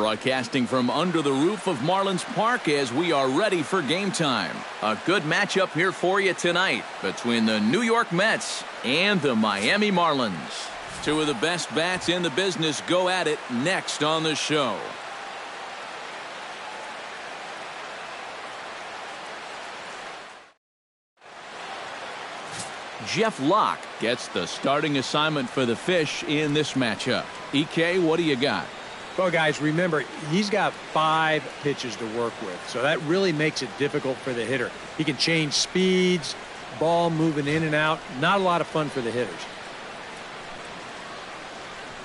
Broadcasting from under the roof of Marlins Park as we are ready for game time. A good matchup here for you tonight between the New York Mets and the Miami Marlins. Two of the best bats in the business go at it next on the show. Jeff Locke gets the starting assignment for the Fish in this matchup. EK, what do you got? Well, guys, remember, he's got 5 pitches to work with, so that really makes it difficult for the hitter. He can change speeds, ball moving in and out. Not a lot of fun for the hitters.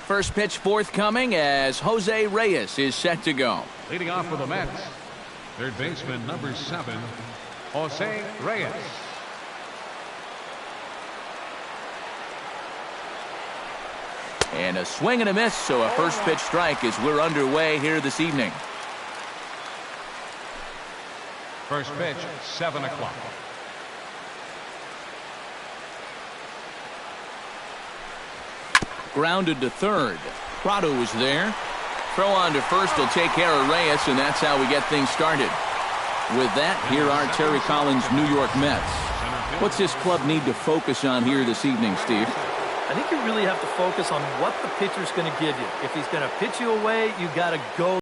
First pitch forthcoming as Jose Reyes is set to go. Leading off for the Mets, third baseman number 7, Jose Reyes. And a swing and a miss, so a first pitch strike as we're underway here this evening. First pitch, 7 o'clock. Grounded to third. Prado is there. Throw on to first will take care of Reyes, and that's how we get things started. With that, here are Terry Collins' New York Mets. What's this club need to focus on here this evening, Steve? I think you really have to focus on what the pitcher's going to give you. If he's going to pitch you away, you got to go.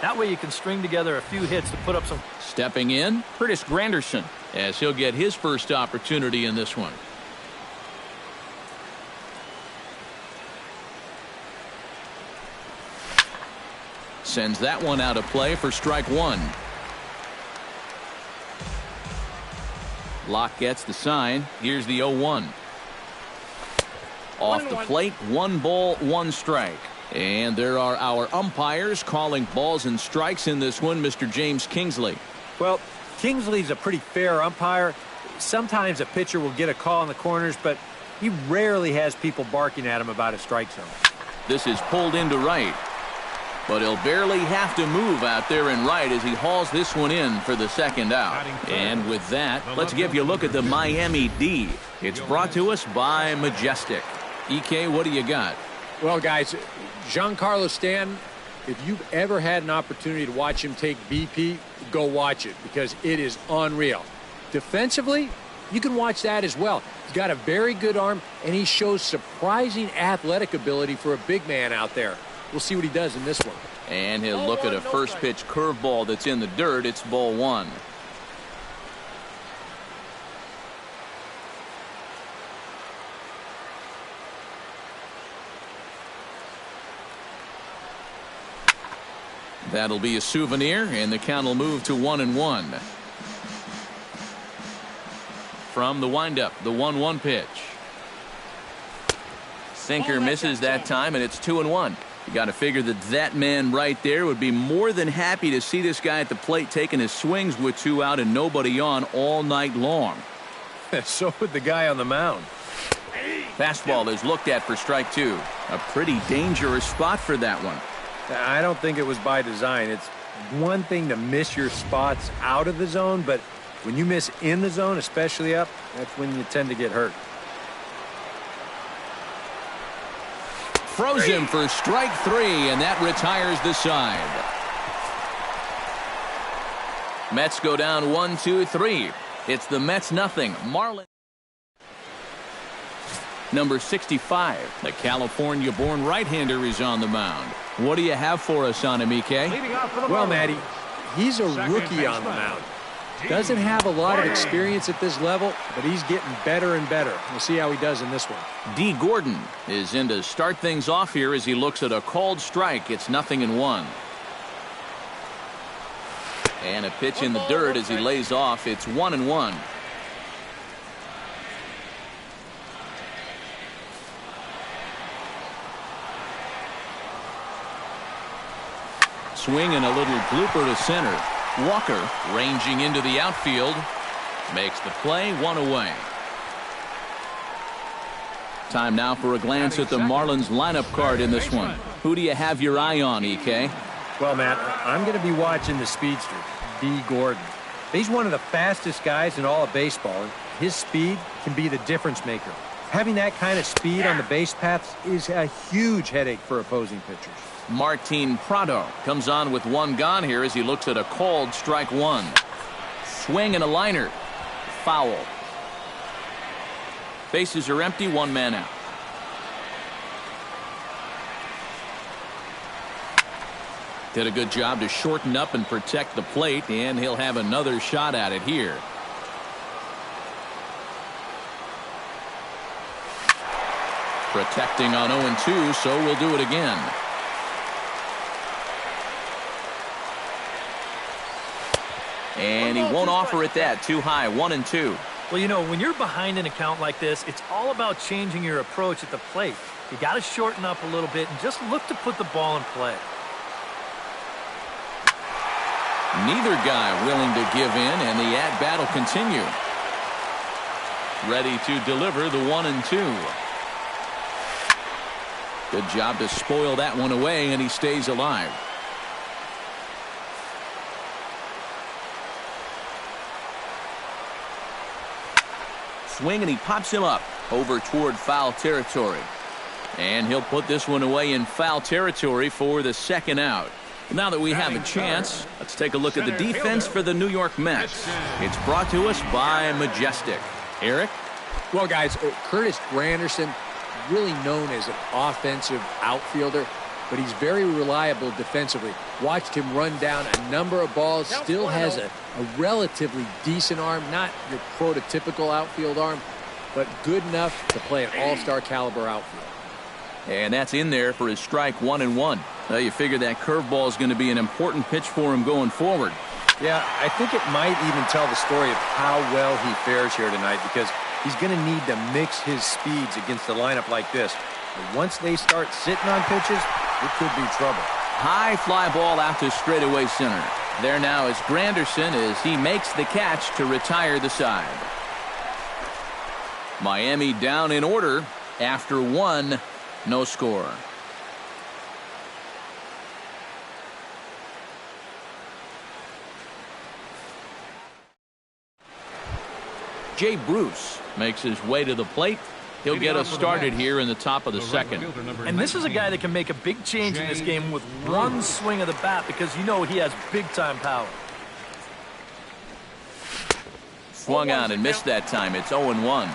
That way you can string together a few hits to put up some. Stepping in, Curtis Granderson, as he'll get his first opportunity in this one. Sends that one out of play for strike one. Locke gets the sign. Here's the 0-1. Off the plate, 1 ball, 1 strike. And there are our umpires calling balls and strikes in this one, Mr. James Kingsley. Well, Kingsley's a pretty fair umpire. Sometimes a pitcher will get a call in the corners, but he rarely has people barking at him about a strike zone. This is pulled into right. But he'll barely have to move out there in right as he hauls this one in for the second out. And with that, let's give you a look at the Miami D. It's brought to us by Majestic. EK, what do you got? Well, guys, Giancarlo Stanton, if you've ever had an opportunity to watch him take BP, go watch it because it is unreal. Defensively, you can watch that as well. He's got a very good arm, and he shows surprising athletic ability for a big man out there. We'll see what he does in this one. And he'll look at a first pitch curveball that's in the dirt. It's ball 1. That'll be a souvenir, and the count will move to 1-1. From the windup, the 1-1 pitch. Sinker misses that time, and it's 2-1. You got to figure that man right there would be more than happy to see this guy at the plate taking his swings with 2 out and nobody on all night long. So would the guy on the mound. Fastball is looked at for strike 2. A pretty dangerous spot for that one. I don't think it was by design. It's one thing to miss your spots out of the zone, but when you miss in the zone, especially up, that's when you tend to get hurt. Throws him for strike 3, and that retires the side. Mets go down 1-2-3. It's the Mets nothing. Marlins. Number 65, the California-born right-hander is on the mound. What do you have for us on him, EK? Well, Matty, he's a rookie on the mound. Doesn't have a lot of experience at this level, but he's getting better and better. We'll see how he does in this one. D. Gordon is in to start things off here as he looks at a called strike. It's 0-1. And a pitch in the dirt as he lays off. It's 1-1. Swing and a little blooper to center. Walker ranging into the outfield. Makes the play, 1 away. Time now for a glance at the Marlins lineup card in this one. Who do you have your eye on, EK? Well, Matt, I'm going to be watching the speedster, D. Gordon. He's one of the fastest guys in all of baseball. His speed can be the difference maker. Having that kind of speed on the base paths is a huge headache for opposing pitchers. Martin Prado comes on with one gone here as he looks at a called strike one. Swing and a liner. Foul. Bases are empty, one man out. Did a good job to shorten up and protect the plate, and he'll have another shot at it here. Protecting on 0-2, so we'll do it again. And he won't offer it that. Too high. 1-2. Well, you know, when you're behind an account like this, it's all about changing your approach at the plate. You got to shorten up a little bit and just look to put the ball in play. Neither guy willing to give in, and the at-bat will continue. Ready to deliver the 1-2. Good job to spoil that one away, and he stays alive. Swing, and he pops him up over toward foul territory. And he'll put this one away in foul territory for the second out. Now that we have a chance, let's take a look at the defense for the New York Mets. It's brought to us by Majestic. Eric? Well, guys, Curtis Granderson, really known as an offensive outfielder, but he's very reliable defensively. Watched him run down a number of balls, still has a relatively decent arm, not your prototypical outfield arm, but good enough to play an all-star caliber outfield. And that's in there for his strike 1-1. Well, you figure that curveball is going to be an important pitch for him going forward. Yeah, I think it might even tell the story of how well he fares here tonight, because he's going to need to mix his speeds against a lineup like this. But once they start sitting on pitches, it could be trouble. High fly ball out to straightaway center. There now is Granderson as he makes the catch to retire the side. Miami down in order after one, no score. Jay Bruce makes his way to the plate. He'll get us started here in the top of the second. And this is a guy that can make a big change in this game with one swing of the bat, because you know he has big-time power. Swung on and missed that time. It's 0-1.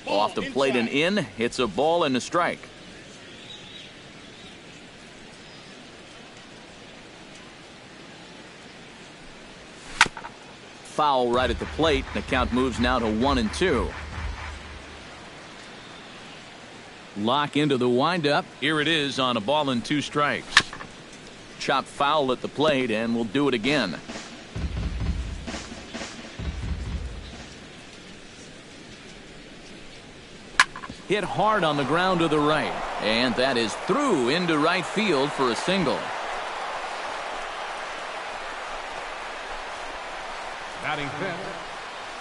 Off the plate and in. It's a ball and a strike. Foul right at the plate. The count moves now to 1-2. Lock into the windup. Here it is on a ball and 2 strikes. Chop foul at the plate, and we'll do it again. Hit hard on the ground to the right, and that is through into right field for a single.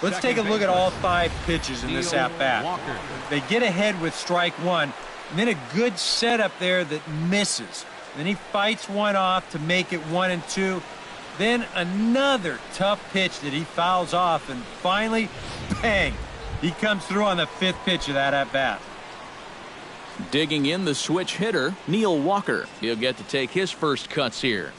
Let's take a look at all 5 pitches in this at-bat. They get ahead with strike 1, and then a good setup there that misses. Then he fights one off to make it 1-2. Then another tough pitch that he fouls off, and finally, bang! He comes through on the 5th pitch of that at-bat. Digging in the switch hitter, Neil Walker. He'll get to take his first cuts here.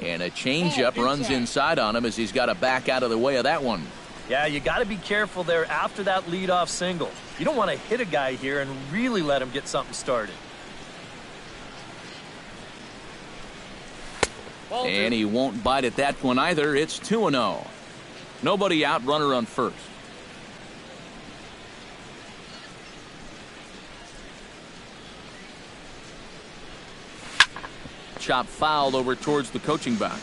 And a changeup runs inside on him as he's got to back out of the way of that one. Yeah, you got to be careful there after that leadoff single. You don't want to hit a guy here and really let him get something started. And he won't bite at that one either. It's 2-0. Nobody out, runner on first. Chop foul over towards the coaching box.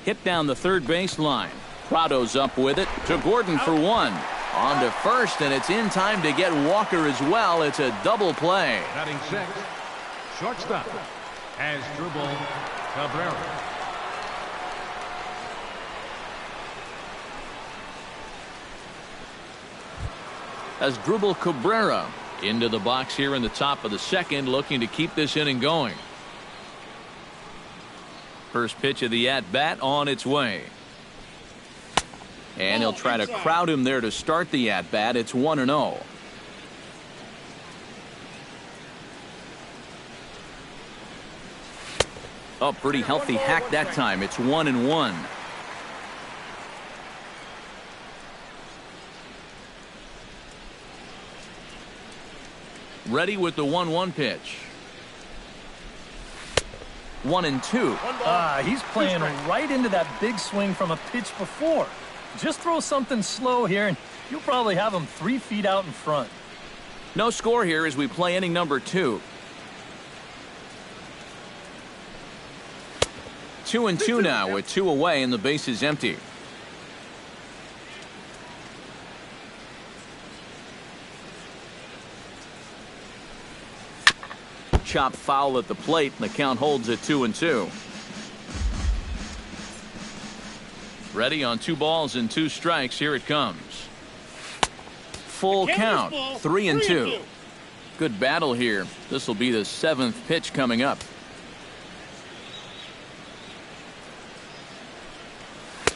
Hit down the third base line. Prado's up with it to Gordon for one. On to first, and it's in time to get Walker as well. It's a double play. Batting 6, shortstop, Asdrubal Cabrera. Asdrubal Cabrera into the box here in the top of the second, looking to keep this inning going. First pitch of the at-bat on its way. And he'll try to crowd him there to start the at-bat. It's 1-0. Oh, pretty healthy hack that time. It's 1-1. Ready with the 1-1 pitch. 1-2. He's playing right into that big swing from a pitch before. Just throw something slow here, and you'll probably have him 3 feet out in front. No score here as we play inning number 2. 2-2 now with 2 away and the base is empty. Chop foul at the plate, and the count holds at 2-2. Ready on 2 balls and 2 strikes. Here it comes. Full count. 3-2. Good battle here. This will be the 7th pitch coming up.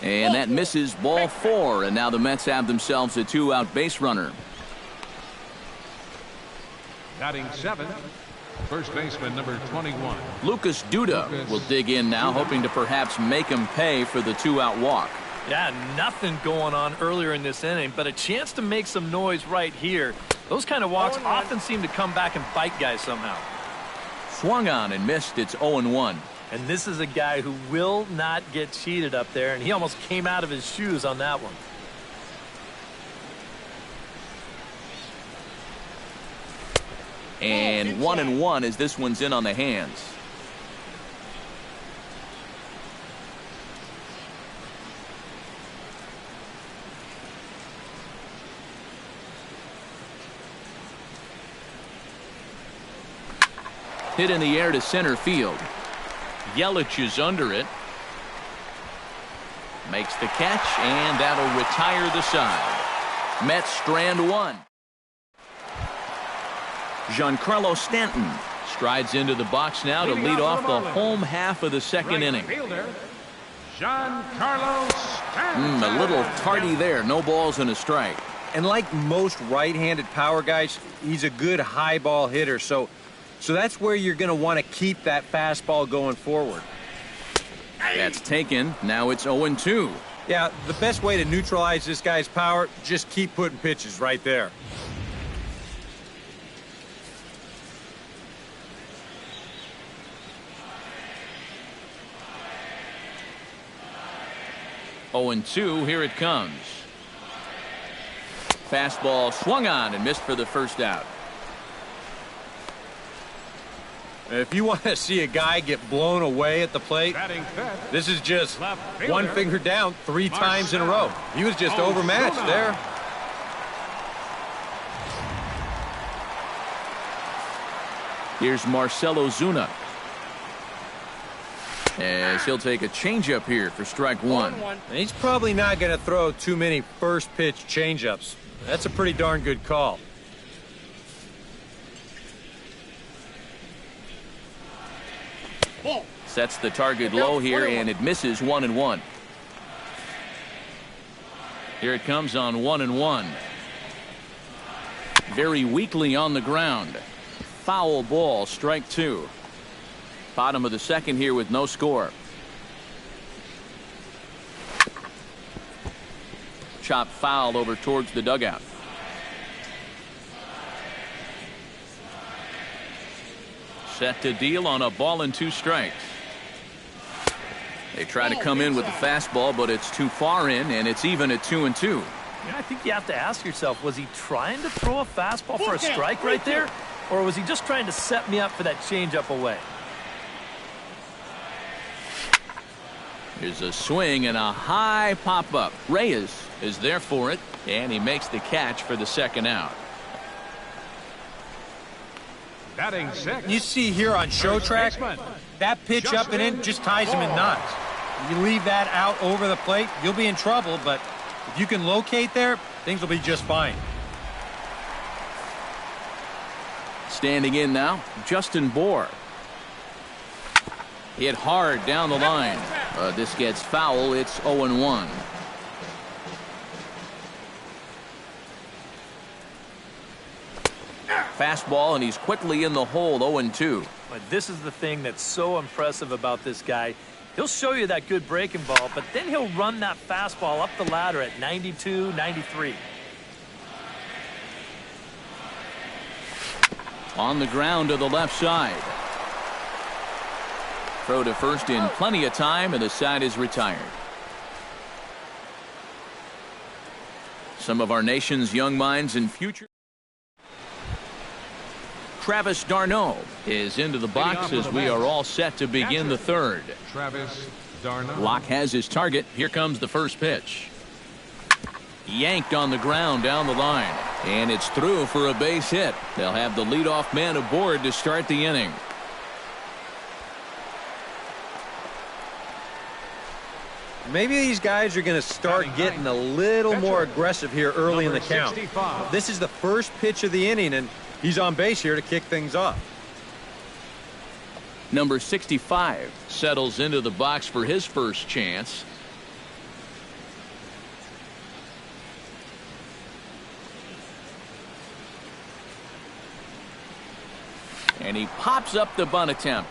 And that misses, ball 4, and now the Mets have themselves a 2-out base runner. Batting 7th, first baseman number 21. Lucas Duda will dig in now, hoping to perhaps make him pay for the 2-out walk. Yeah, nothing going on earlier in this inning, but a chance to make some noise right here. Those kind of walks often seem to come back and bite guys somehow. Swung on and missed. It's 0-1. And this is a guy who will not get cheated up there, and he almost came out of his shoes on that one. And 1-1 as this one's in on the hands. Hit in the air to center field. Yelich is under it. Makes the catch, and that'll retire the side. Mets strand 1. Giancarlo Stanton strides into the box now to lead off the home half of the second inning. Giancarlo Stanton. A little tardy there. No balls and a strike. And like most right-handed power guys, he's a good high ball hitter. So that's where you're going to want to keep that fastball going forward. That's taken. Now it's 0-2. Yeah, the best way to neutralize this guy's power, just keep putting pitches right there. Oh, 0-2. Here it comes. Fastball swung on and missed for the first out. If you want to see a guy get blown away at the plate, this is just one finger down 3 times in a row. He was just overmatched there. Here's Marcell Ozuna, as he'll take a changeup here for strike 1. And he's probably not going to throw too many first pitch changeups. That's a pretty darn good call. Sets the target low here, and it misses. 1-1. Here it comes on 1-1. Very weakly on the ground. Foul ball, strike 2. Bottom of the second here with no score. Chop foul over towards the dugout. Set to deal on a ball and 2 strikes. They try to come in with the fastball, but it's too far in, and it's even at 2-2. Yeah, I think you have to ask yourself, was he trying to throw a fastball for a strike right there? Or was he just trying to set me up for that changeup away? Here's a swing and a high pop-up. Reyes is there for it, and he makes the catch for the second out. Batting six. You see here on Show Track, that pitch up and in just ties him in knots. You leave that out over the plate, you'll be in trouble, but if you can locate there, things will be just fine. Standing in now, Justin Bour. Hit hard down the line. This gets foul. It's 0-1. Fastball, and he's quickly in the hole, 0-2. But this is the thing that's so impressive about this guy. He'll show you that good breaking ball, but then he'll run that fastball up the ladder at 92, 93. On the ground to the left side. Throw to first in plenty of time, and the side is retired. Some of our nation's young minds and future. Travis d'Arnaud is into the box as we are all set to begin the third. Travis d'Arnaud. Locke has his target. Here comes the first pitch. Yanked on the ground down the line. And it's through for a base hit. They'll have the leadoff man aboard to start the inning. Maybe these guys are going to start getting a little more aggressive here early in the count. This is the first pitch of the inning, and he's on base here to kick things off. Number 65 settles into the box for his first chance. And he pops up the bunt attempt.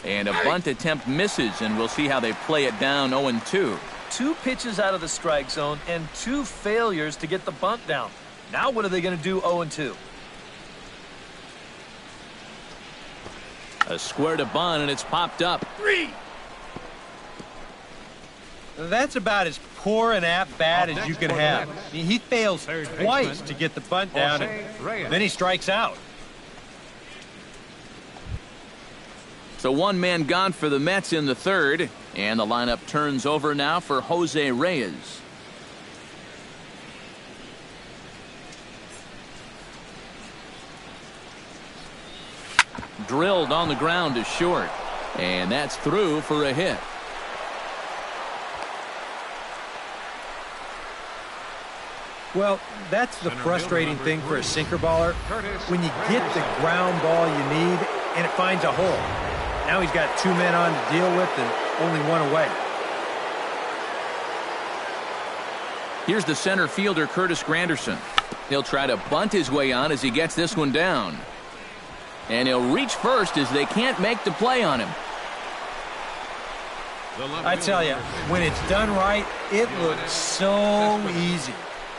And a bunt attempt misses, and we'll see how they play it down 0-2. 2 pitches out of the strike zone and 2 failures to get the bunt down. Now what are they going to do 0-2? A square to bunt, and it's popped up. 3. That's about as poor an at-bat as you can have. I mean, he fails twice to get the bunt down, and then he strikes out. So one man gone for the Mets in the third, and the lineup turns over now for Jose Reyes. Drilled on the ground to short, and that's through for a hit. Well, that's the frustrating thing for a sinker baller. When you get the ground ball you need, and it finds a hole. Now he's got 2 men on to deal with and only 1 away. Here's the center fielder, Curtis Granderson. He'll try to bunt his way on as he gets this one down. And he'll reach first as they can't make the play on him. I tell you, when it's done right, it looks so easy.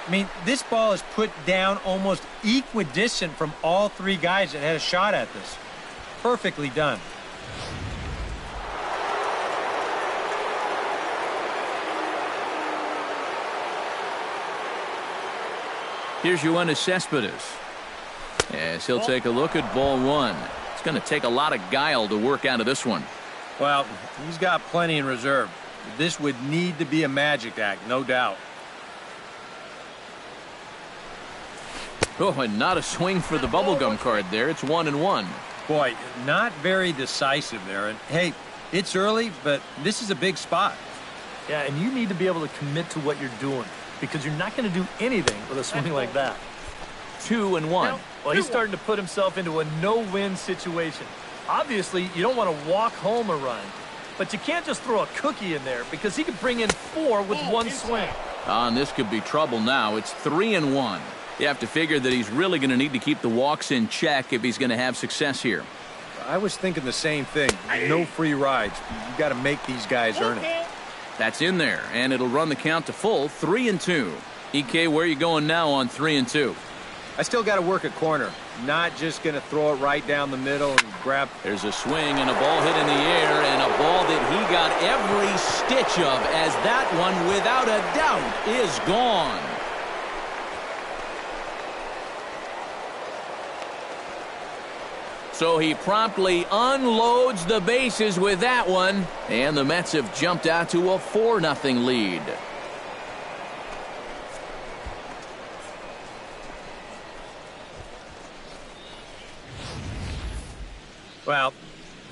I mean, this ball is put down almost equidistant from all 3 guys that had a shot at this. Perfectly done. Here's Yoenis Cespedes. As he'll take a look at ball 1. It's going to take a lot of guile to work out of this one. Well, he's got plenty in reserve. This would need to be a magic act, no doubt. Oh, and not a swing for the bubblegum card there. It's 1-1. Boy, not very decisive there. And hey, it's early, but this is a big spot. Yeah, and you need to be able to commit to what you're doing, because you're not going to do anything with a swing like that. 2-1. Well, he's starting to put himself into a no-win situation. Obviously, you don't want to walk home a run, but you can't just throw a cookie in there because he could bring in 4 with 1 swing. And this could be trouble now. It's 3-1. You have to figure that he's really going to need to keep the walks in check if he's going to have success here. I was thinking the same thing. No free rides. You got to make these guys earn it. That's in there, and it'll run the count to full 3-2. EK, where are you going now on 3-2? I still got to work at corner. Not just going to throw it right down the middle and grab. There's a swing and a ball hit in the air, and a ball that he got every stitch of, as that one, without a doubt, is gone. So he promptly unloads the bases with that one. And the Mets have jumped out to a 4-0 lead. Well,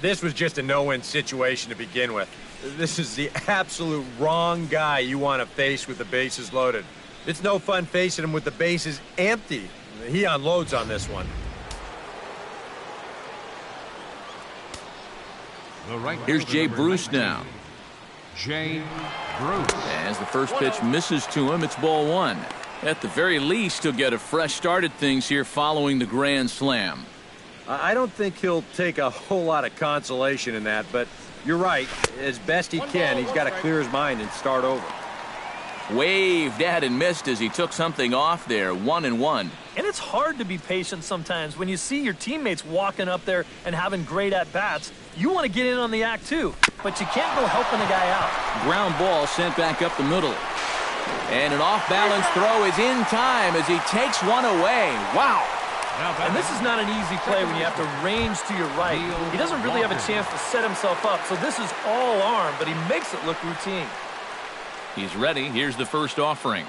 this was just a no-win situation to begin with. This is the absolute wrong guy you want to face with the bases loaded. It's no fun facing him with the bases empty. He unloads on this one. Here's Jay Bruce now. Jay Bruce. As the first pitch misses to him, it's ball one. At the very least, he'll get a fresh start at things here following the grand slam. I don't think he'll take a whole lot of consolation in that, but you're right. As best he can, he's got to clear his mind and start over. Waved at and missed as he took something off there. 1-1. And it's hard to be patient sometimes when you see your teammates walking up there and having great at-bats. You want to get in on the act too, but you can't go helping the guy out. Ground ball sent back up the middle. And an off-balance throw is in time as he takes one away. Wow. And this is not an easy play when you have to range to your right. He doesn't really have a chance to set himself up, so this is all arm, but he makes it look routine. He's ready. Here's the first offering.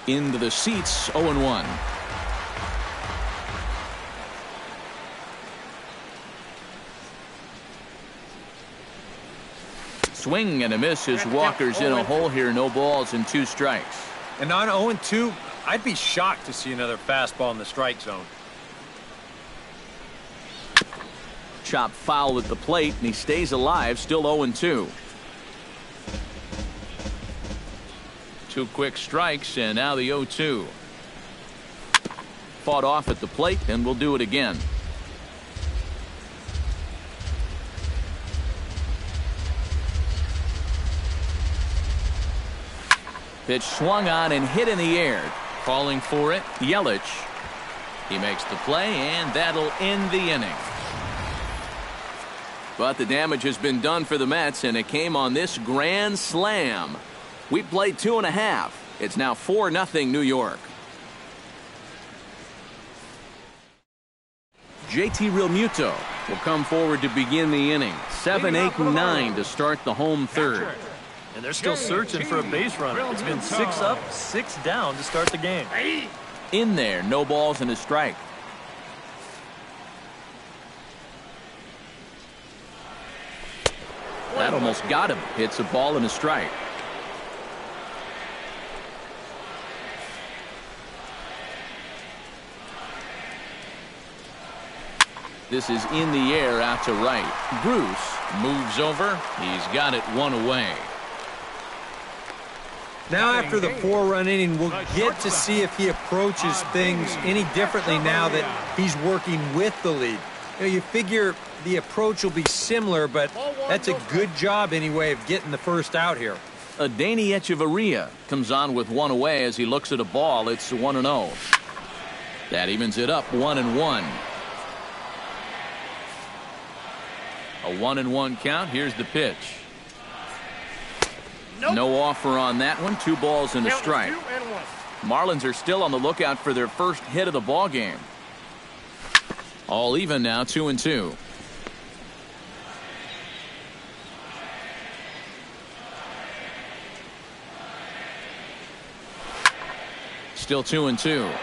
Into the seats, 0-1. Swing and a miss as Walker's in a hole here. No balls and 2 strikes. And on 0-2, I'd be shocked to see another fastball in the strike zone. Chop foul at the plate, and he stays alive, still 0-2. 2 quick strikes, and now the 0-2. Fought off at the plate, and we'll do it again. Pitch swung on and hit in the air. Calling for it, Yelich. He makes the play, and that'll end the inning. But the damage has been done for the Mets, and it came on this grand slam. We played 2.5. It's now 4-0 New York. JT Realmuto will come forward to begin the inning. 7, 8, and 9 to start the home third. And they're still searching for a base runner. It's been 6 up, 6 down to start the game. In there, no balls and a strike. That almost got him. Hits a ball and a strike. This is in the air out to right. Bruce moves over. He's got it 1 away. Now after the 4-run inning, we'll get to see if he approaches things any differently now that he's working with the lead. You figure the approach will be similar, but that's a good job anyway of getting the first out here. Adeiny Echeverria comes on with 1 away as he looks at a ball. It's 1-0. That evens it up 1-1. A 1-1 count. Here's the pitch. No offer on that one. 2 balls and a strike. Marlins are still on the lookout for their first hit of the ball game. All even now, 2-2. Still 2-2.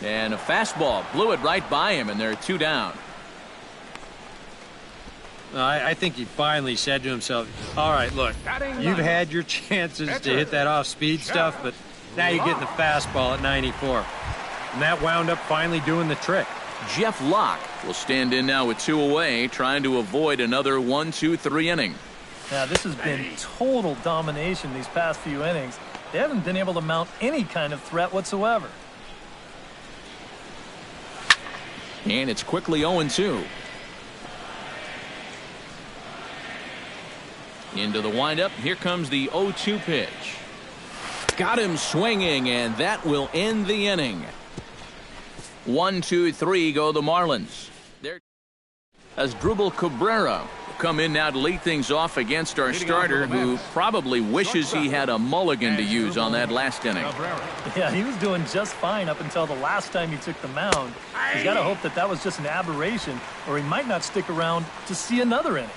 And a fastball blew it right by him, and they're 2 down. I think he finally said to himself, all right, look, you've had your chances to hit that off-speed stuff, but now you're getting the fastball at 94. And that wound up finally doing the trick. Jeff Locke will stand in now with 2 away, trying to avoid another 1-2-3 inning. Now, this has been total domination these past few innings. They haven't been able to mount any kind of threat whatsoever. And it's quickly 0-2. Into the windup. Here comes the 0-2 pitch. Got him swinging, and that will end the inning. 1-2-3 go the Marlins. There, Asdrubal Cabrera come in now to lead things off against our starter, who probably wishes he had a mulligan to use on that last inning. Yeah, he was doing just fine up until the last time he took the mound. He's got to hope that that was just an aberration, or he might not stick around to see another inning.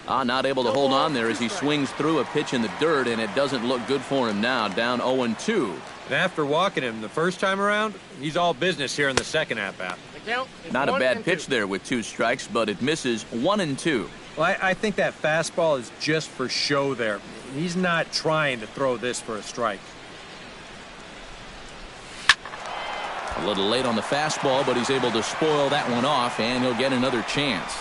Not able to hold on there as he swings through a pitch in the dirt, and it doesn't look good for him now, down 0-2. And after walking him the first time around, he's all business here in the second at-bat. Not a bad pitch there with 2 strikes, but it misses 1-2. Well, I think that fastball is just for show there. He's not trying to throw this for a strike. A little late on the fastball, but he's able to spoil that one off, and he'll get another chance.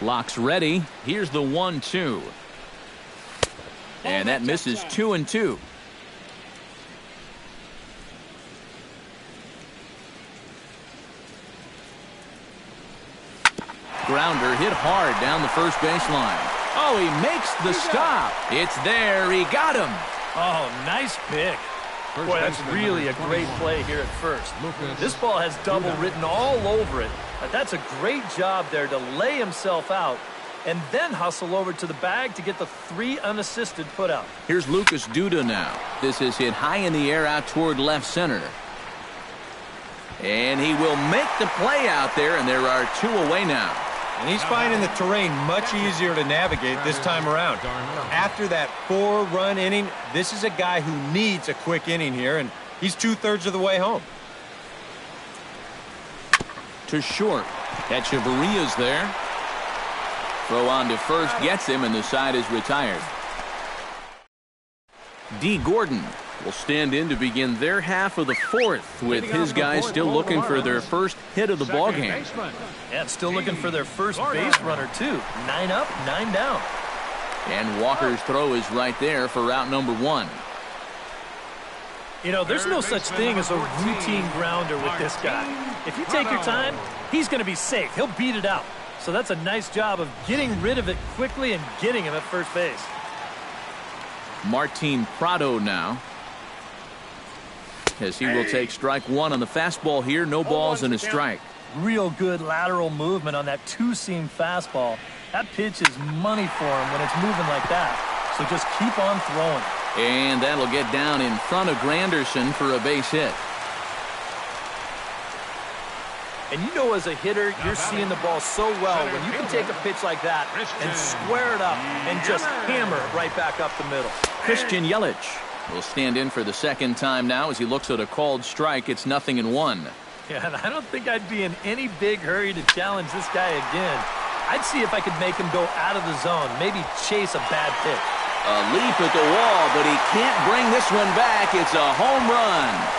Locks ready. Here's the 1-2. And that misses 2-2. Grounder hit hard down the first baseline. Oh, he makes the stop. It's there. He got him. Oh, nice pick. Boy, that's really a great play here at first. This ball has double written all over it. But that's a great job there to lay himself out and then hustle over to the bag to get the 3 unassisted put out. Here's Lucas Duda now. This is hit high in the air out toward left center. And he will make the play out there, and there are 2 away now. And he's finding the terrain much easier to navigate this time around. After that 4-run inning, this is a guy who needs a quick inning here, and he's 2/3 of the way home. To short. Echeverria's there. Throw on to first gets him, and the side is retired. D. Gordon will stand in to begin their half of the 4th, with his guys still looking for their first hit of the ballgame. Yeah, still looking for their first base runner, too. 9 up, 9 down. And Walker's throw is right there for route number 1. You know, there's no such thing as a routine grounder with this guy. If you take your time, he's going to be safe. He'll beat it out. So that's a nice job of getting rid of it quickly and getting him at first base. Martin Prado now, as he will take strike 1 on the fastball here. No balls and a strike. Real good lateral movement on that 2-seam fastball. That pitch is money for him when it's moving like that. So just keep on throwing. And that'll get down in front of Granderson for a base hit. And you know, as a hitter, you're seeing the ball so well when you can take a pitch like that and square it up and just hammer it right back up the middle. Christian Yelich will stand in for the second time now as he looks at a called strike. It's 0-1. Yeah, and I don't think I'd be in any big hurry to challenge this guy again. I'd see if I could make him go out of the zone, maybe chase a bad pitch. A leap at the wall, but he can't bring this one back. It's a home run.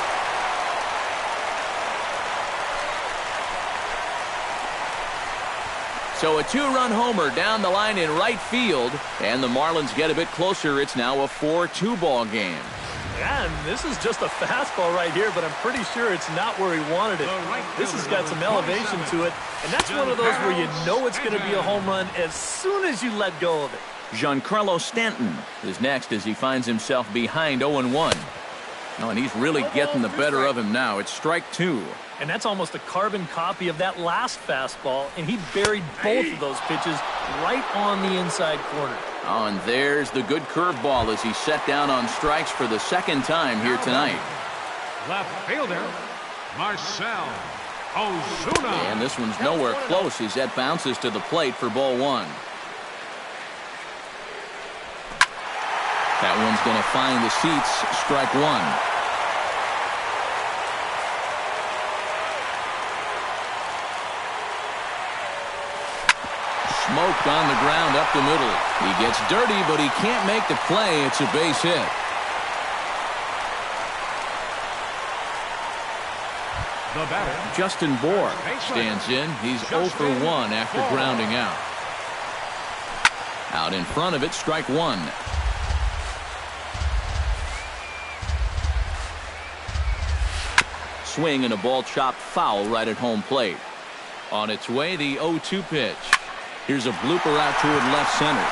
So a 2-run homer down the line in right field, and the Marlins get a bit closer. It's now a 4-2 ball game. Yeah, and this is just a fastball right here, but I'm pretty sure it's not where he wanted it. This has got some elevation to it, and that's one of those where you know it's going to be a home run as soon as you let go of it. Giancarlo Stanton is next as he finds himself behind 0-1. Oh, and he's really getting the better of him now. It's strike 2. And that's almost a carbon copy of that last fastball, and he buried both of those pitches right on the inside corner. Oh, and there's the good curveball as he's set down on strikes for the second time here tonight. Left fielder, Marcell Ozuna. And this one's nowhere close as that bounces to the plate for ball 1. That one's going to find the seats, strike 1. Smoked on the ground up the middle. He gets dirty, but he can't make the play. It's a base hit. The batter, Justin Bour stands in. He's 0 for 1 after grounding out. Out in front of it, strike 1. Swing and a ball chopped foul right at home plate. On its way, the 0-2 pitch. Here's a blooper out toward left center.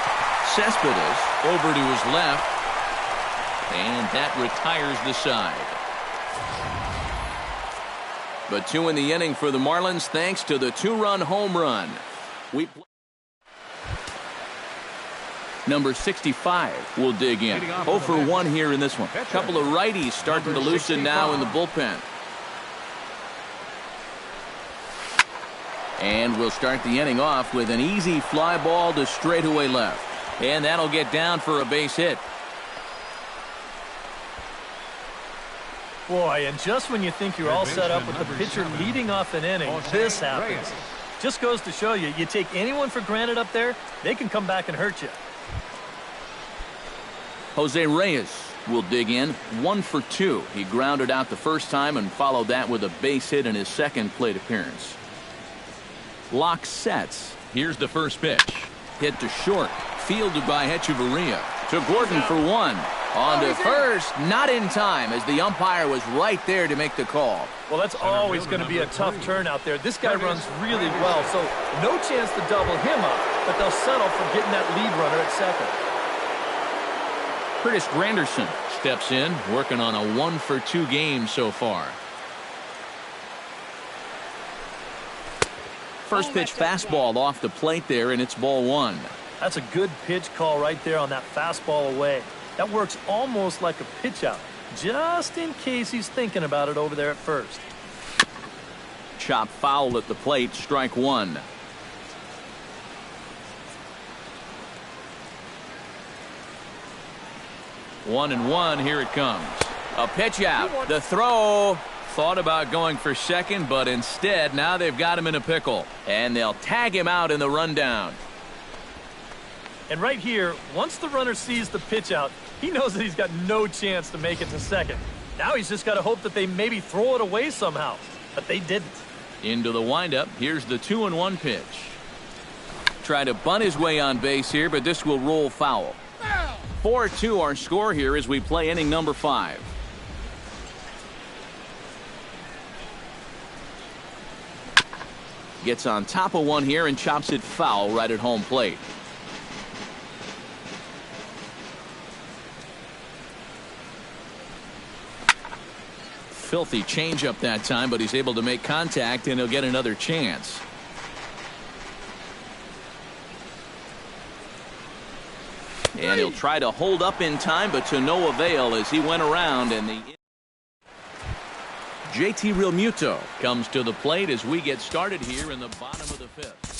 Cespedes over to his left, and that retires the side. but 2 in the inning for the Marlins thanks to the 2-run home run. Number 65 will dig in. 0 for 1 here in this one. A couple of righties starting to loosen now in the bullpen. And we'll start the inning off with an easy fly ball to straightaway left. And that'll get down for a base hit. Boy, and just when you think you're all set up with the pitcher leading off an inning, this happens. Just goes to show you, you take anyone for granted up there, they can come back and hurt you. Jose Reyes will dig in. 1 for 2. He grounded out the first time and followed that with a base hit in his second plate appearance. Lock sets. Here's the first pitch. Hit to short. Fielded by Hechavarria. To Gordon for 1. On to first. Not in time as the umpire was right there to make the call. Well, that's always going to be a tough turn out there. This guy runs really well, so no chance to double him up, but they'll settle for getting that lead runner at second. Curtis Granderson steps in, working on a 1 for 2 game so far. First pitch fastball off the plate there, and it's ball 1. That's a good pitch call right there on that fastball away. That works almost like a pitch out, just in case he's thinking about it over there at first. Chop foul at the plate, strike 1. One and 1, here it comes. A pitch out. The throw. Thought about going for second, but instead now they've got him in a pickle. And they'll tag him out in the rundown. And right here, once the runner sees the pitch out, he knows that he's got no chance to make it to second. Now he's just got to hope that they maybe throw it away somehow. But they didn't. Into the windup. Here's the 2-1 pitch. Try to bunt his way on base here, but this will roll foul. 4-2 our score here as we play inning number 5. Gets on top of one here and chops it foul right at home plate. Filthy changeup that time, but he's able to make contact and he'll get another chance. And he'll try to hold up in time, but to no avail as he went around. And the JT Realmuto comes to the plate as we get started here in the bottom of the 5th.